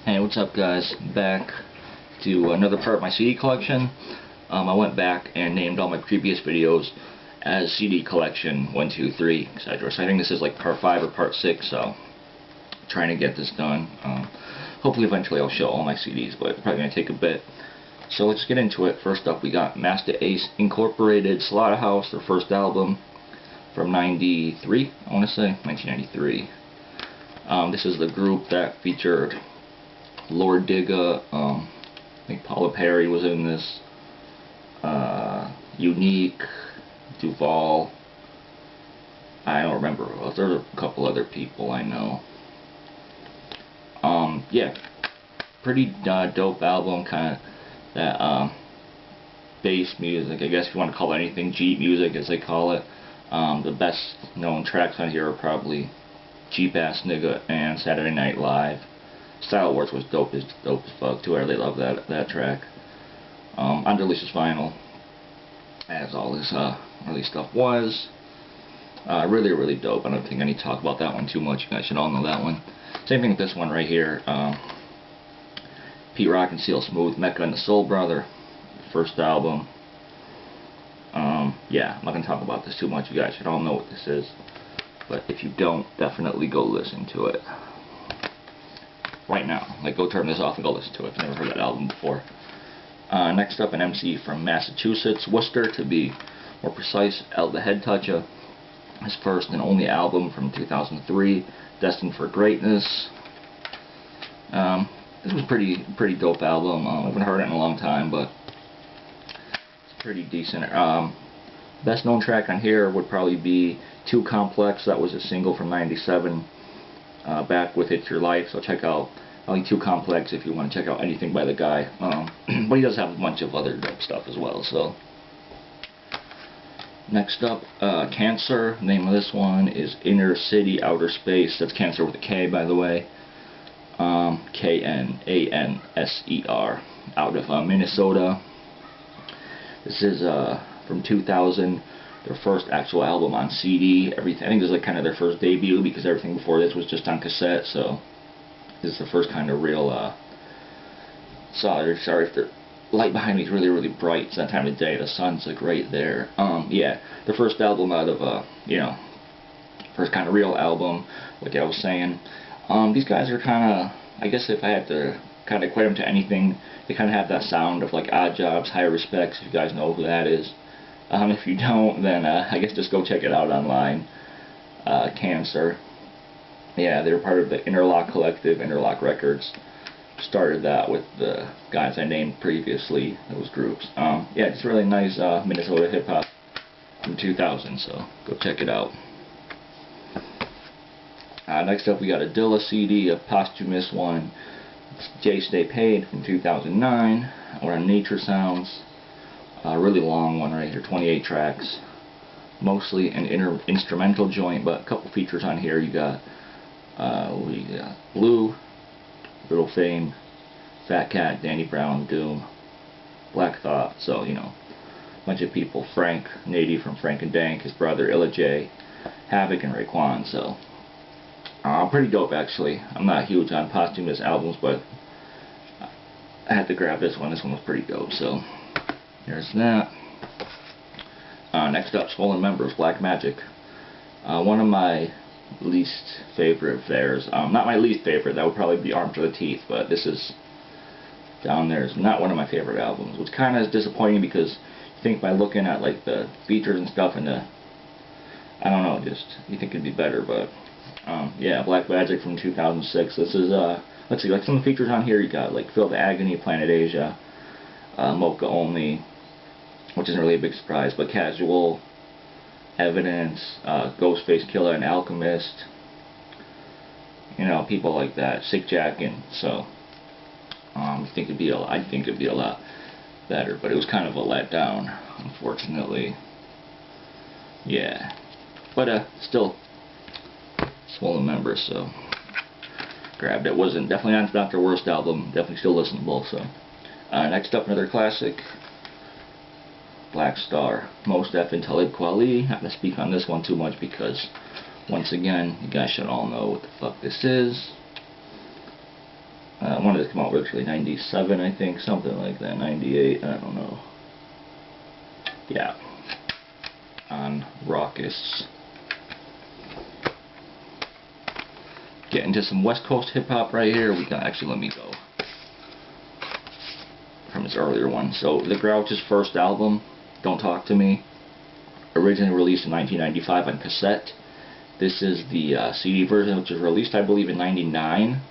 Hey, what's up guys? Back to another part of my CD collection. I went back and named all my previous videos as CD collection 1, 2, 3, etc. So I think this is like part 5 or part 6, so trying to get this done. Hopefully eventually I'll show all my CDs, but it's probably going to take a bit. So let's get into it. First up we got Master Ace Incorporated Slaughterhouse, their first album from 93, I want to say, 1993. This is the group that featured Lord Dilla, I think Paula Perry was in this, Unique, Duval, I don't remember who else. There's a couple other people I know. Yeah, pretty dope album, kind of that bass music, I guess if you want to call it anything, Jeep music as they call it. The best known tracks on here are probably Cheap Ass Nigga and Saturday Night Live. Style Wars was dope as fuck too. I really love that track. On Delicious Vinyl, as all this early stuff was. Really dope. I don't think I need to talk about that one too much. You guys should all know that one. Same thing with this one right here. Pete Rock and Seal Smooth, Mecca and the Soul Brother, first album. Yeah, I'm not gonna talk about this too much. You guys should all know what this is. But if you don't, definitely go listen to it right now. Like, go turn this off and go listen to it. I've never heard that album before. Next up, an MC from Massachusetts, Worcester to be more precise, El the Head Toucher. His first and only album from 2003, Destined for Greatness. This was pretty dope album. I haven't heard it in a long time, but it's pretty decent. Best known track on here would probably be Too Complex. That was a single from '97. Back with It's Your Life, so check out only Too Complex if you want to check out anything by the guy. But he does have a bunch of other dope stuff as well. So next up, Cancer. The name of this one is Inner City Outer Space. That's Cancer with a K, by the way. K-N-A-N-S-E-R, out of Minnesota. This is from 2000. Their first actual album on CD. I think this is like kind of their first debut, because everything before this was just on cassette. So this is the first kind of real. Sorry if the light behind me is really bright. It's that time of day. The sun's like right there. Yeah, their first album out of first kind of real album. Like I was saying, these guys are kind of, I guess if I had to kind of equate them to anything, they kind of have that sound of like Odd Jobs, Higher Respects. If you guys know who that is. If you don't, then I guess just go check it out online. Cancer. Yeah, they were part of the Interlock Collective, Interlock Records. Started that with the guys I named previously, those groups. Yeah, it's really nice Minnesota hip-hop from 2000, so go check it out. Next up we got a Dilla CD, a posthumous one. It's Jay Stay Paid from 2009. We're on Nature Sounds. Really long one right here, 28 tracks. Mostly an instrumental joint, but a couple features on here. You got Blue, Little Fame, Fat Cat, Danny Brown, Doom, Black Thought. So, you know, a bunch of people. Frank, Nady from Frank and Dank, his brother Illa J, Havoc, and Raekwon. So, pretty dope actually. I'm not huge on posthumous albums, but I had to grab this one. This one was pretty dope. So. There's that. Next up, Swollen Members, Black Magic. One of my least favorite theirs. Not my least favorite, that would probably be Armed to the Teeth, but this is down there. It's not one of my favorite albums, which kind of is disappointing, because you think by looking at like the features and stuff and I don't know, just you think it'd be better, but yeah, Black Magic from 2006. This is let's see, like some of the features on here. You got like Feel the Agony, Planet Asia, Mocha Only, which isn't really a big surprise, but Casual, Evidence, Ghostface Killer, and Alchemist, you know, people like that, Sick Jackin'. So I think it'd be a lot better, but it was kind of a letdown, unfortunately. Yeah, but still Swollen Members, so grabbed it. Wasn't definitely not their worst album, definitely still listenable. So next up, another classic, Black Star, Mos Def and Talib Kweli. I'm not going to speak on this one too much because, once again, you guys should all know what the fuck this is. One of these came out virtually 97, I think, something like that, 98, I don't know. Yeah, on Raucous. Get into some West Coast hip hop right here. We got, actually, let me go from his earlier one. So the Grouch's first album, Don't Talk to Me, originally released in 1995 on cassette. This is the CD version, which was released, I believe, in 99.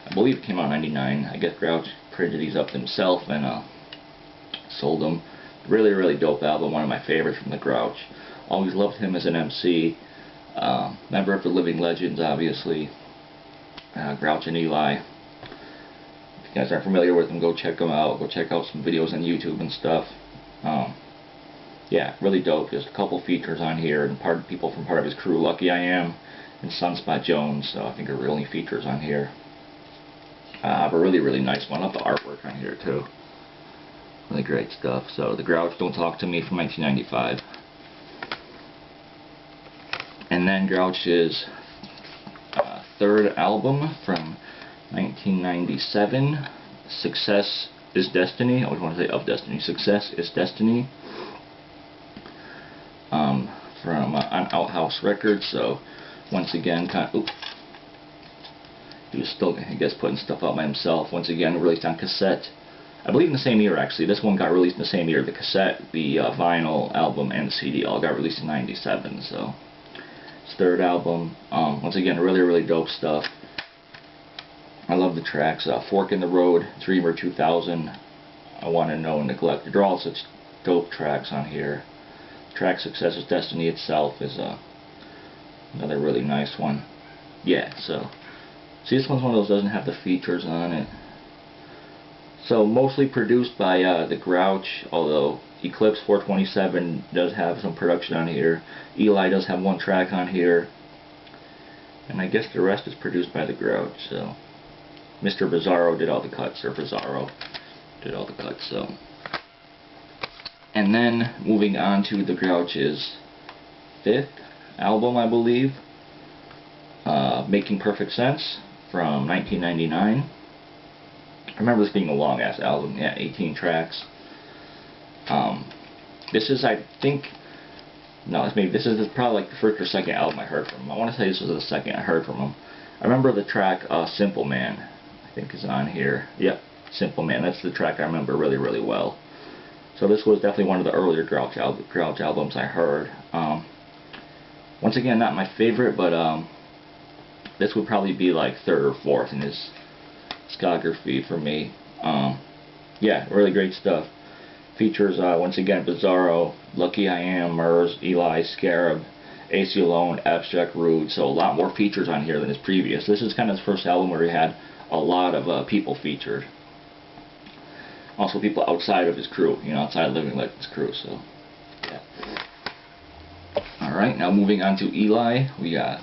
I believe it came out in 99. I guess Grouch printed these up himself and sold them. Really, really dope album. One of my favorites from the Grouch. Always loved him as an MC. Member of the Living Legends, obviously. Grouch and Eli. If you guys aren't familiar with him, go check them out. Go check out some videos on YouTube and stuff. Yeah, really dope. Just a couple features on here, and people from part of his crew. Lucky I Am and Sunspot Jones. So I think are really features on here. But really, really nice one. I love the artwork on here too. Really great stuff. So the Grouch, Don't Talk to Me from 1995. And then Grouch's third album from 1997, Success is Destiny. I always want to say Of Destiny. Success is Destiny. From on Outhouse Records. So once again, he was still, I guess, putting stuff out by himself. Once again, released on cassette. I believe in the same year, actually. This one got released in the same year. The cassette, the vinyl album, and the CD all got released in 97. So his third album. Once again, really, really dope stuff. I love the tracks. Fork in the Road, Dreamer 2000, I Want to Know, and Neglect. They're all such dope tracks on here. The track Success is Destiny itself is another really nice one. Yeah, so see, this one's one of those doesn't have the features on it. So mostly produced by the Grouch, although Eclipse 427 does have some production on here. Eli does have one track on here. And I guess the rest is produced by the Grouch, so Mr. Bizarro did all the cuts, or Bizarro did all the cuts, so. And then moving on to the Grouch's fifth album, I believe, Making Perfect Sense from 1999. I remember this being a long ass album. Yeah, 18 tracks. This is, I think, no, this is probably like the first or second album I heard from him. I want to say this was the second I heard from him. I remember the track Simple Man, I think is on here. Yep, Simple Man. That's the track I remember really, really well. So this was definitely one of the earlier Grouch albums I heard. Once again, not my favorite, but this would probably be like third or fourth in his discography for me. Yeah, really great stuff. Features, once again, Bizarro, Lucky I Am, Murs, Eli, Scarab, AC Alone, Abstract Rude. So a lot more features on here than his previous. This is kind of his first album where he had a lot of people featured. Also people outside of his crew, you know, outside of Living Legends crew, so yeah. Alright, now moving on to Eli. We got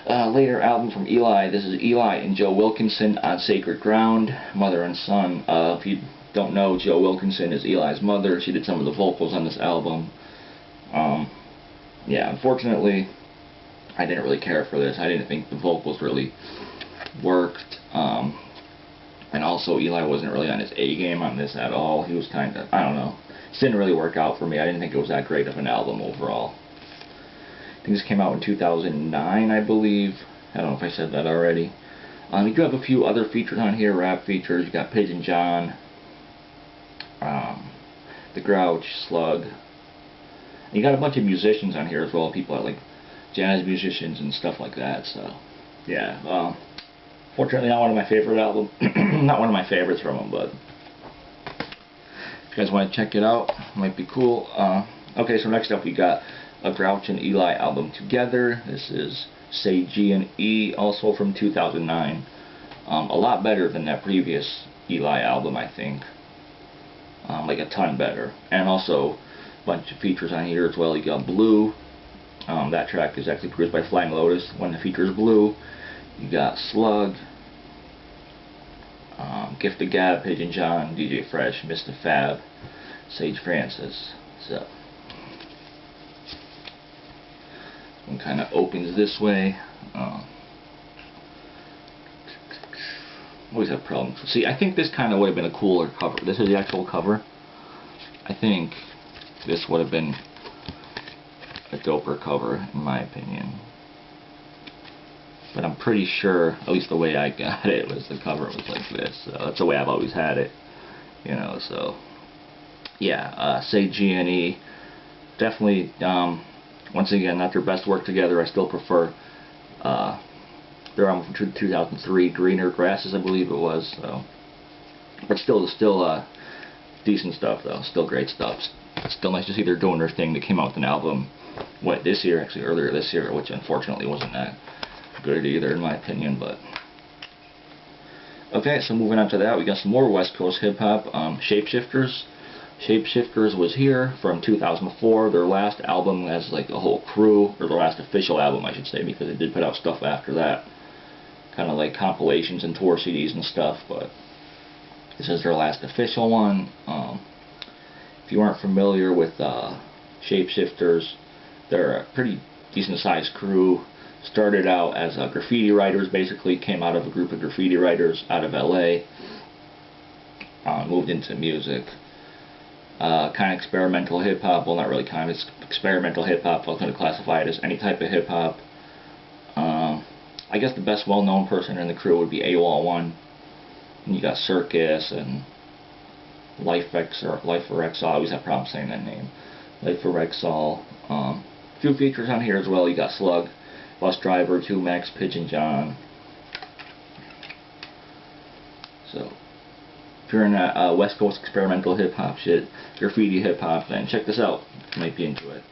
later album from Eli. This is Eli and Joe Wilkinson on Sacred Ground, mother and son. If you don't know, Joe Wilkinson is Eli's mother. She did some of the vocals on this album. Yeah, unfortunately, I didn't really care for this. I didn't think the vocals really worked. And also, Eli wasn't really on his A game on this at all. He was kind of, I don't know. It didn't really work out for me. I didn't think it was that great of an album overall. I think this came out in 2009, I believe. I don't know if I said that already. You do have a few other features on here, rap features. You got Pigeon John, the Grouch, Slug. And you got a bunch of musicians on here as well. People are like jazz musicians and stuff like that. So, yeah. Fortunately, not one of my favorite albums. Not one of my favorites from him, but if you guys want to check it out, it might be cool. Okay, so next up we got a Grouch and Eli album together. This is Say G and E, also from 2009. A lot better than that previous Eli album, I think. Like a ton better. And also a bunch of features on here as well. You got Blue. That track is actually produced by Flying Lotus. One of the features Blue. You got Slug, Gift of Gab, Pigeon John, DJ Fresh, Mr. Fab, Sage Francis. So one kind of opens this way. always have problems. See, I think this kind of would have been a cooler cover. This is the actual cover. I think this would have been a doper cover, in my opinion. But I'm pretty sure, at least the way I got it, was the cover was like this. So that's the way I've always had it, you know. So yeah, say G&E. Definitely, once again, not their best work together. I still prefer their album from 2003, Greener Grasses, I believe it was. So, but still decent stuff though. Still great stuff. Still nice to see they're doing their thing. They came out with an album, this year, actually earlier this year, which unfortunately wasn't that good either in my opinion. But okay, so moving on to that, we got some more West Coast hip hop. Shapeshifters. Shapeshifters was here from 2004. Their last album as like a whole crew, or their last official album, I should say, because they did put out stuff after that, kind of like compilations and tour CDs and stuff. But this is their last official one. If you aren't familiar with Shapeshifters, they're a pretty decent sized crew. Started out as graffiti writers, basically came out of a group of graffiti writers out of LA, moved into music, kind of experimental hip hop. Well, not really kind of, experimental hip hop. I was going to classify it as any type of hip hop. I guess the best well known person in the crew would be AWOL1. And you got Circus and Life for Exile. I always have problems saying that name. Life for Exile. A few features on here as well. You got Slug, Bus Driver, 2 Max, Pigeon John. So, if you're in that West Coast experimental hip hop shit, graffiti hip hop, then check this out. You might be into it.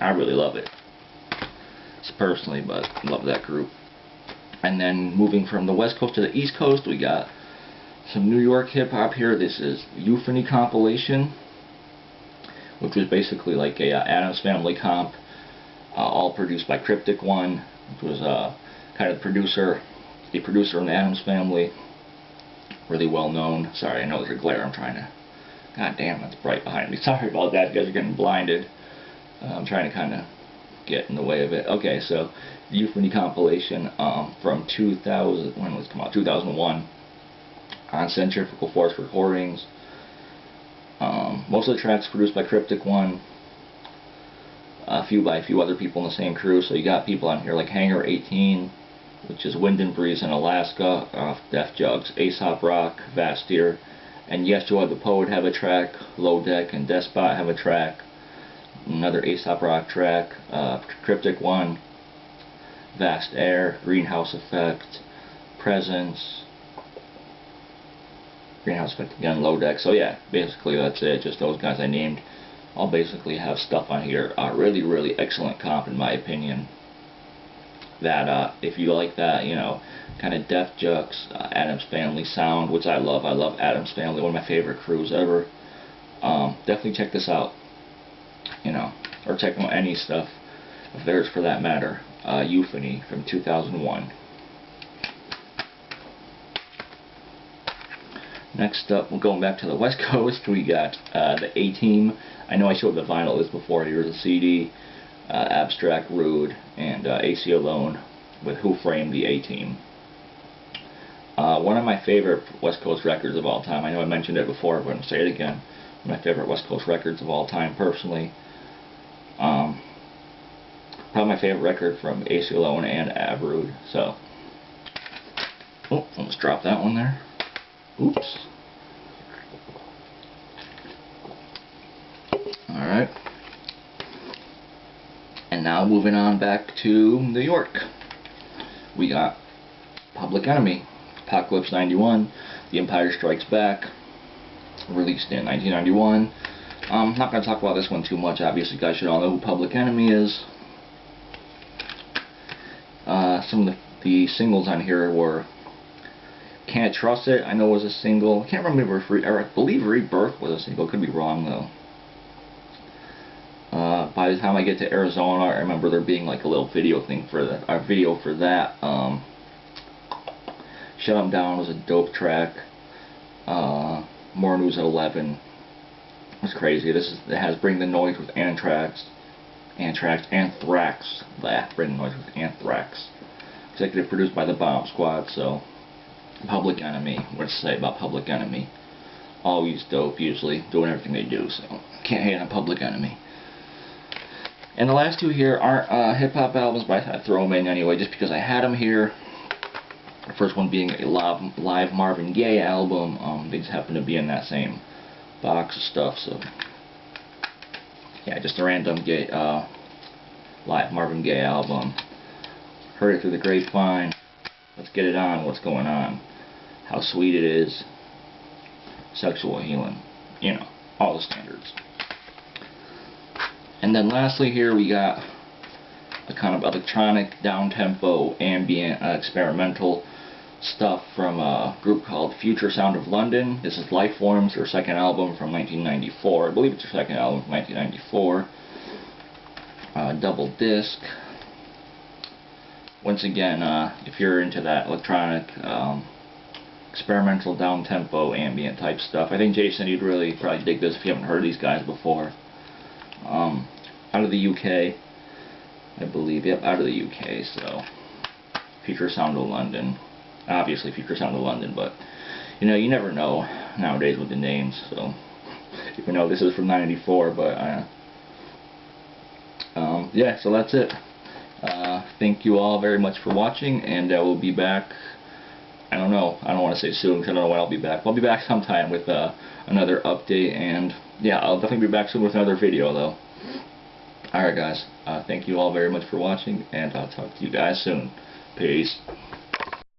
I really love it. Just personally, but I love that group. And then moving from the West Coast to the East Coast, we got some New York hip hop here. This is Euphony Compilation, which was basically like a Addams Family comp, all produced by Cryptic One, which was kind of the producer in the Addams Family, really well known. Sorry, I know there's a glare. I'm trying to. God damn, that's bright behind me. Sorry about that. You guys are getting blinded. I'm trying to kind of get in the way of it. Okay, so the Euphony Compilation from 2000. When was it come out? 2001. On Centrifugal Force Recordings. Most of the tracks produced by Cryptic One. A few by a few other people in the same crew. So you got people on here like Hangar 18, which is Wind and Breeze in Alaska, off Def Jug's Aesop Rock, Vastier, and Yeshua the Poet have a track. Low Deck and Despot have a track. Another Aesop Rock track. Cryptic One, Vast Air, Greenhouse Effect, Presence. Greenhouse Effect again, Low Deck. So yeah, basically that's it. Just those guys I named all basically have stuff on here. Really, really excellent comp in my opinion. That if you like that, you know, kind of Def Jux, Addams Family sound, which I love. I love Addams Family, one of my favorite crews ever. Definitely check this out. You know, or check out any stuff of theirs for that matter. Euphony from 2001. Next up, we're going back to the West Coast. We got the A-Team. I know I showed the vinyl list before. Here's the CD. Abstract Rude and AC Alone with Who Framed the A-Team. One of my favorite West Coast records of all time. I know I mentioned it before, but I'm going to say it again. One of my favorite West Coast records of all time, personally. Probably my favorite record from AC Alone and Ab Rude. So, oh, almost dropped that one there. Oops. Alright. And now moving on back to New York. We got Public Enemy, Apocalypse 91, The Empire Strikes Back, released in 1991. I'm not going to talk about this one too much. Obviously, you guys should all know who Public Enemy is. Some of the singles on here were Can't Trust It, I know was a single. I can't remember if I believe Rebirth was a single. Could be wrong though. By the time I get to Arizona, I remember there being like a little video thing for that. Shut 'Em Down was a dope track. More News at 11. It's crazy. It has Bring the Noise with Anthrax. Bring the Noise with Anthrax. Executive produced by the Bomb Squad. So Public Enemy. What to say about Public Enemy? Always dope, usually, doing everything they do, so can't hate on Public Enemy. And the last two here aren't hip-hop albums, but I throw them in anyway, just because I had them here. The first one being a live Marvin Gaye album. They just happen to be in that same box of stuff, so yeah, just a random live Marvin Gaye album. Heard it through the grapevine. Let's get it on. What's going on? How sweet it is. Sexual healing. You know, all the standards. And then lastly here we got a kind of electronic, down-tempo, ambient, experimental stuff from a group called Future Sound of London. This is Lifeforms, their second album from 1994. I believe it's their second album from 1994. Double disc. Once again, if you're into that electronic, experimental, down-tempo, ambient type stuff, I think Jason, you'd really probably dig this if you haven't heard of these guys before. Out of the UK, I believe. Yep, out of the UK. So, Future Sound of London. Obviously, Future Sound of London, but you know, you never know nowadays with the names. So, even though this is from '94, but yeah. So that's it. Thank you all very much for watching, and I will be back. I don't know. I don't want to say soon because I don't know when I'll be back. I'll be back sometime with another update, and yeah, I'll definitely be back soon with another video though. Alright guys, thank you all very much for watching, and I'll talk to you guys soon. Peace.